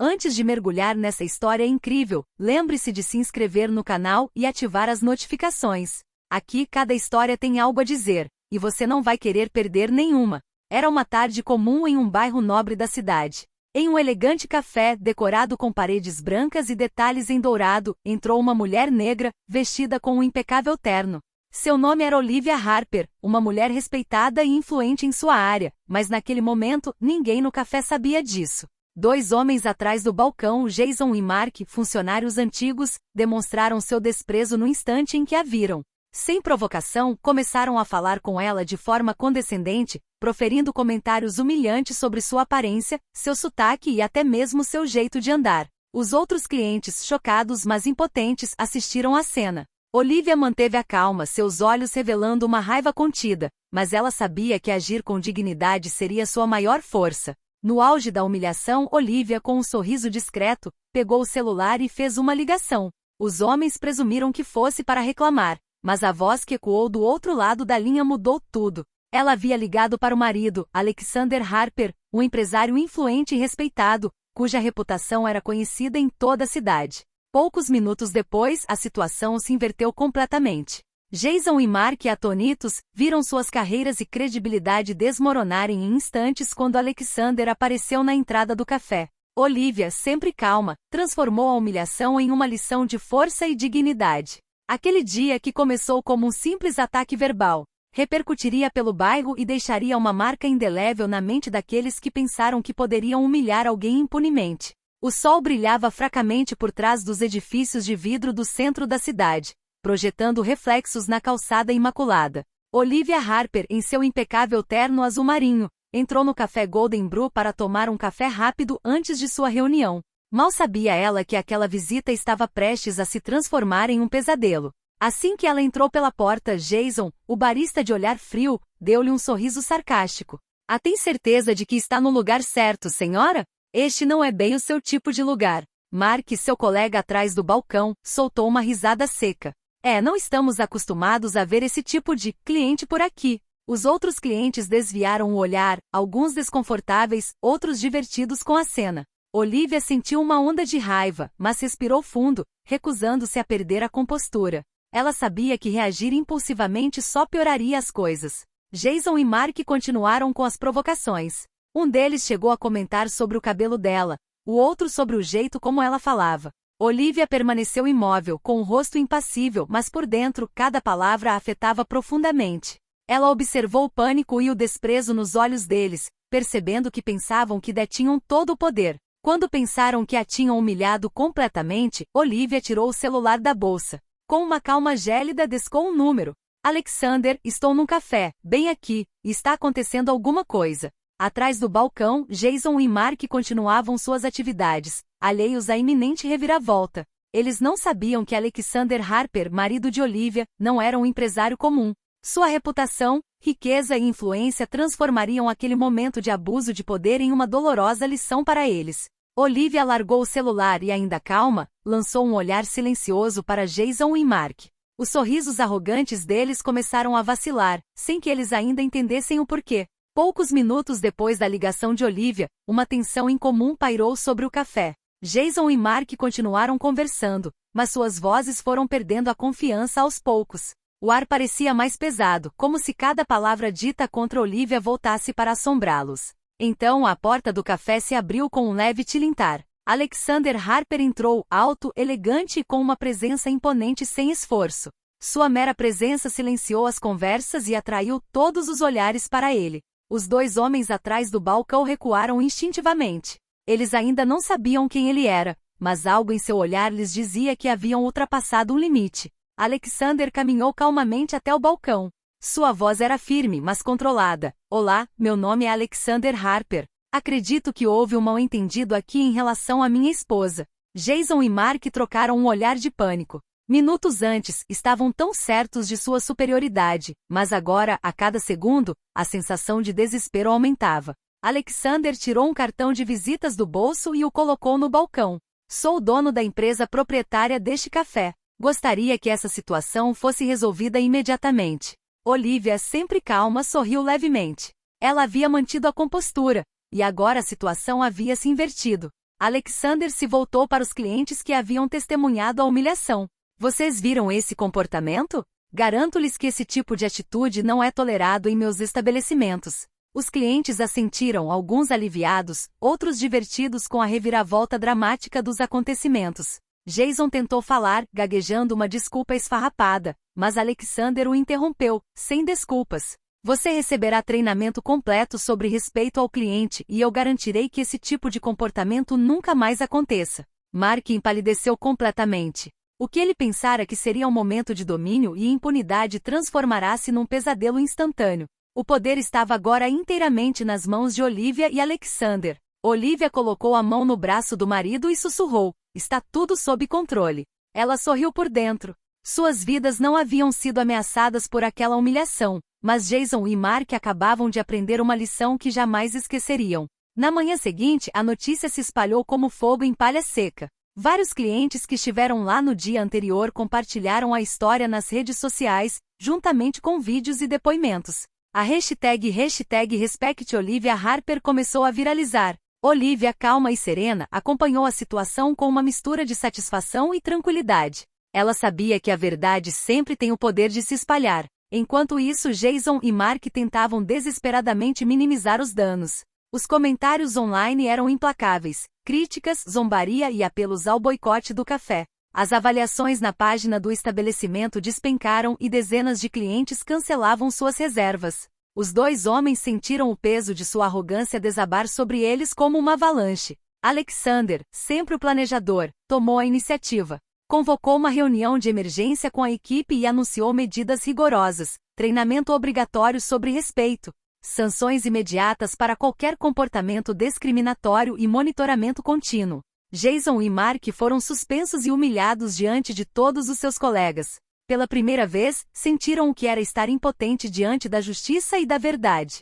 Antes de mergulhar nessa história incrível, lembre-se de se inscrever no canal e ativar as notificações. Aqui cada história tem algo a dizer, e você não vai querer perder nenhuma. Era uma tarde comum em um bairro nobre da cidade. Em um elegante café, decorado com paredes brancas e detalhes em dourado, entrou uma mulher negra, vestida com um impecável terno. Seu nome era Olivia Harper, uma mulher respeitada e influente em sua área, mas naquele momento, ninguém no café sabia disso. Dois homens atrás do balcão, Jason e Mark, funcionários antigos, demonstraram seu desprezo no instante em que a viram. Sem provocação, começaram a falar com ela de forma condescendente, proferindo comentários humilhantes sobre sua aparência, seu sotaque e até mesmo seu jeito de andar. Os outros clientes, chocados mas impotentes, assistiram à cena. Olivia manteve a calma, seus olhos revelando uma raiva contida, mas ela sabia que agir com dignidade seria sua maior força. No auge da humilhação, Olivia, com um sorriso discreto, pegou o celular e fez uma ligação. Os homens presumiram que fosse para reclamar, mas a voz que ecoou do outro lado da linha mudou tudo. Ela havia ligado para o marido, Alexander Harper, um empresário influente e respeitado, cuja reputação era conhecida em toda a cidade. Poucos minutos depois, a situação se inverteu completamente. Jason e Mark, atônitos, viram suas carreiras e credibilidade desmoronarem em instantes quando Alexander apareceu na entrada do café. Olivia, sempre calma, transformou a humilhação em uma lição de força e dignidade. Aquele dia, que começou como um simples ataque verbal, repercutiria pelo bairro e deixaria uma marca indelével na mente daqueles que pensaram que poderiam humilhar alguém impunemente. O sol brilhava fracamente por trás dos edifícios de vidro do centro da cidade, projetando reflexos na calçada imaculada. Olivia Harper, em seu impecável terno azul marinho, entrou no café Golden Brew para tomar um café rápido antes de sua reunião. Mal sabia ela que aquela visita estava prestes a se transformar em um pesadelo. Assim que ela entrou pela porta, Jason, o barista de olhar frio, deu-lhe um sorriso sarcástico. "Ah, tem certeza de que está no lugar certo, senhora? Este não é bem o seu tipo de lugar." Mark, seu colega atrás do balcão, soltou uma risada seca. Não estamos acostumados a ver esse tipo de cliente por aqui." Os outros clientes desviaram o olhar, alguns desconfortáveis, outros divertidos com a cena. Olivia sentiu uma onda de raiva, mas respirou fundo, recusando-se a perder a compostura. Ela sabia que reagir impulsivamente só pioraria as coisas. Jason e Mark continuaram com as provocações. Um deles chegou a comentar sobre o cabelo dela, o outro sobre o jeito como ela falava. Olivia permaneceu imóvel, com o rosto impassível, mas por dentro, cada palavra a afetava profundamente. Ela observou o pânico e o desprezo nos olhos deles, percebendo que pensavam que detinham todo o poder. Quando pensaram que a tinham humilhado completamente, Olivia tirou o celular da bolsa. Com uma calma gélida descou um número. "Alexander, estou num café, bem aqui, está acontecendo alguma coisa." Atrás do balcão, Jason e Mark continuavam suas atividades, alheios à iminente reviravolta. Eles não sabiam que Alexander Harper, marido de Olivia, não era um empresário comum. Sua reputação, riqueza e influência transformariam aquele momento de abuso de poder em uma dolorosa lição para eles. Olivia largou o celular e, ainda calma, lançou um olhar silencioso para Jason e Mark. Os sorrisos arrogantes deles começaram a vacilar, sem que eles ainda entendessem o porquê. Poucos minutos depois da ligação de Olivia, uma tensão incomum pairou sobre o café. Jason e Mark continuaram conversando, mas suas vozes foram perdendo a confiança aos poucos. O ar parecia mais pesado, como se cada palavra dita contra Olivia voltasse para assombrá-los. Então a porta do café se abriu com um leve tilintar. Alexander Harper entrou, alto, elegante e com uma presença imponente sem esforço. Sua mera presença silenciou as conversas e atraiu todos os olhares para ele. Os dois homens atrás do balcão recuaram instintivamente. Eles ainda não sabiam quem ele era, mas algo em seu olhar lhes dizia que haviam ultrapassado um limite. Alexander caminhou calmamente até o balcão. Sua voz era firme, mas controlada. "Olá, meu nome é Alexander Harper. Acredito que houve um mal-entendido aqui em relação à minha esposa." Jason e Mark trocaram um olhar de pânico. Minutos antes, estavam tão certos de sua superioridade, mas agora, a cada segundo, a sensação de desespero aumentava. Alexander tirou um cartão de visitas do bolso e o colocou no balcão. "Sou o dono da empresa proprietária deste café. Gostaria que essa situação fosse resolvida imediatamente." Olivia, sempre calma, sorriu levemente. Ela havia mantido a compostura, e agora a situação havia se invertido. Alexander se voltou para os clientes que haviam testemunhado a humilhação. Vocês viram esse comportamento? Garanto-lhes que esse tipo de atitude não é tolerado em meus estabelecimentos. Os clientes assentiram, alguns aliviados, outros divertidos com a reviravolta dramática dos acontecimentos. Jason tentou falar, gaguejando uma desculpa esfarrapada, mas Alexander o interrompeu, sem desculpas. Você receberá treinamento completo sobre respeito ao cliente e eu garantirei que esse tipo de comportamento nunca mais aconteça. Mark empalideceu completamente. O que ele pensara que seria um momento de domínio e impunidade transformará-se num pesadelo instantâneo. O poder estava agora inteiramente nas mãos de Olivia e Alexander. Olivia colocou a mão no braço do marido e sussurrou: "Está tudo sob controle." Ela sorriu por dentro. Suas vidas não haviam sido ameaçadas por aquela humilhação, mas Jason e Mark acabavam de aprender uma lição que jamais esqueceriam. Na manhã seguinte, a notícia se espalhou como fogo em palha seca. Vários clientes que estiveram lá no dia anterior compartilharam a história nas redes sociais, juntamente com vídeos e depoimentos. A hashtag #RespectOlivia Harper começou a viralizar. Olivia, calma e serena, acompanhou a situação com uma mistura de satisfação e tranquilidade. Ela sabia que a verdade sempre tem o poder de se espalhar. Enquanto isso, Jason e Mark tentavam desesperadamente minimizar os danos. Os comentários online eram implacáveis, críticas, zombaria e apelos ao boicote do café. As avaliações na página do estabelecimento despencaram e dezenas de clientes cancelavam suas reservas. Os dois homens sentiram o peso de sua arrogância desabar sobre eles como uma avalanche. Alexander, sempre o planejador, tomou a iniciativa. Convocou uma reunião de emergência com a equipe e anunciou medidas rigorosas, treinamento obrigatório sobre respeito, sanções imediatas para qualquer comportamento discriminatório e monitoramento contínuo. Jason e Mark foram suspensos e humilhados diante de todos os seus colegas. Pela primeira vez, sentiram o que era estar impotente diante da justiça e da verdade.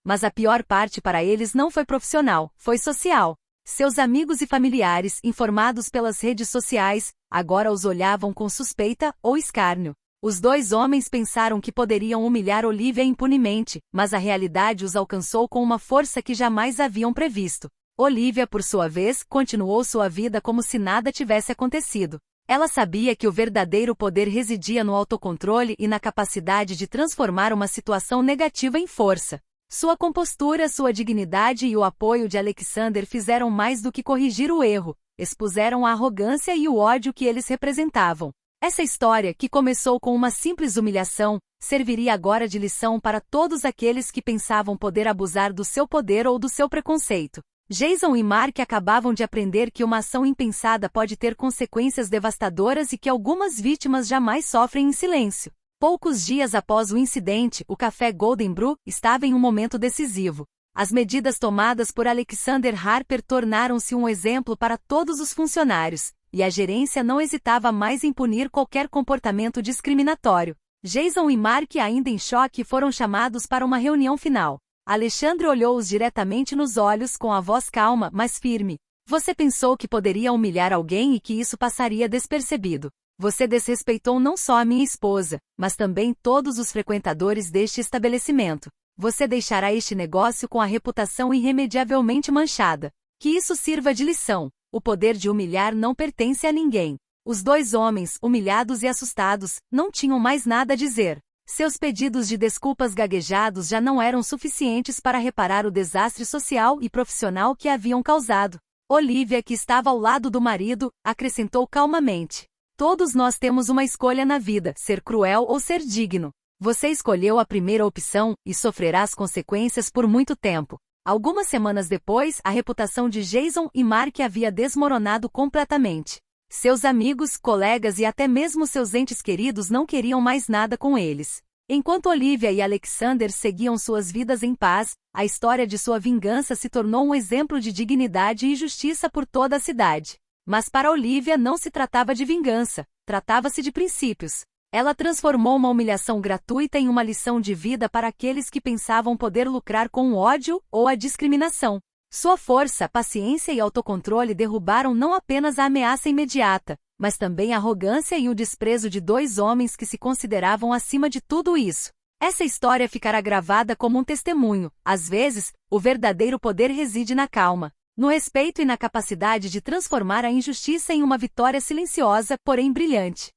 Mas a pior parte para eles não foi profissional, foi social. Seus amigos e familiares, informados pelas redes sociais, agora os olhavam com suspeita ou escárnio. Os dois homens pensaram que poderiam humilhar Olivia impunemente, mas a realidade os alcançou com uma força que jamais haviam previsto. Olivia, por sua vez, continuou sua vida como se nada tivesse acontecido. Ela sabia que o verdadeiro poder residia no autocontrole e na capacidade de transformar uma situação negativa em força. Sua compostura, sua dignidade e o apoio de Alexander fizeram mais do que corrigir o erro, expuseram a arrogância e o ódio que eles representavam. Essa história, que começou com uma simples humilhação, serviria agora de lição para todos aqueles que pensavam poder abusar do seu poder ou do seu preconceito. Jason e Mark acabavam de aprender que uma ação impensada pode ter consequências devastadoras e que algumas vítimas jamais sofrem em silêncio. Poucos dias após o incidente, o café Golden Brew estava em um momento decisivo. As medidas tomadas por Alexander Harper tornaram-se um exemplo para todos os funcionários, e a gerência não hesitava mais em punir qualquer comportamento discriminatório. Jason e Mark, ainda em choque, foram chamados para uma reunião final. Alexandre olhou-os diretamente nos olhos com a voz calma, mas firme. Você pensou que poderia humilhar alguém e que isso passaria despercebido. Você desrespeitou não só a minha esposa, mas também todos os frequentadores deste estabelecimento. Você deixará este negócio com a reputação irremediavelmente manchada. Que isso sirva de lição. O poder de humilhar não pertence a ninguém. Os dois homens, humilhados e assustados, não tinham mais nada a dizer. Seus pedidos de desculpas gaguejados já não eram suficientes para reparar o desastre social e profissional que haviam causado. Olivia, que estava ao lado do marido, acrescentou calmamente: todos nós temos uma escolha na vida, ser cruel ou ser digno. Você escolheu a primeira opção, e sofrerá as consequências por muito tempo. Algumas semanas depois, a reputação de Jason e Mark havia desmoronado completamente. Seus amigos, colegas e até mesmo seus entes queridos não queriam mais nada com eles. Enquanto Olivia e Alexander seguiam suas vidas em paz, a história de sua vingança se tornou um exemplo de dignidade e justiça por toda a cidade. Mas para Olivia não se tratava de vingança, tratava-se de princípios. Ela transformou uma humilhação gratuita em uma lição de vida para aqueles que pensavam poder lucrar com o ódio ou a discriminação. Sua força, paciência e autocontrole derrubaram não apenas a ameaça imediata, mas também a arrogância e o desprezo de dois homens que se consideravam acima de tudo isso. Essa história ficará gravada como um testemunho. Às vezes, o verdadeiro poder reside na calma. No respeito e na capacidade de transformar a injustiça em uma vitória silenciosa, porém brilhante.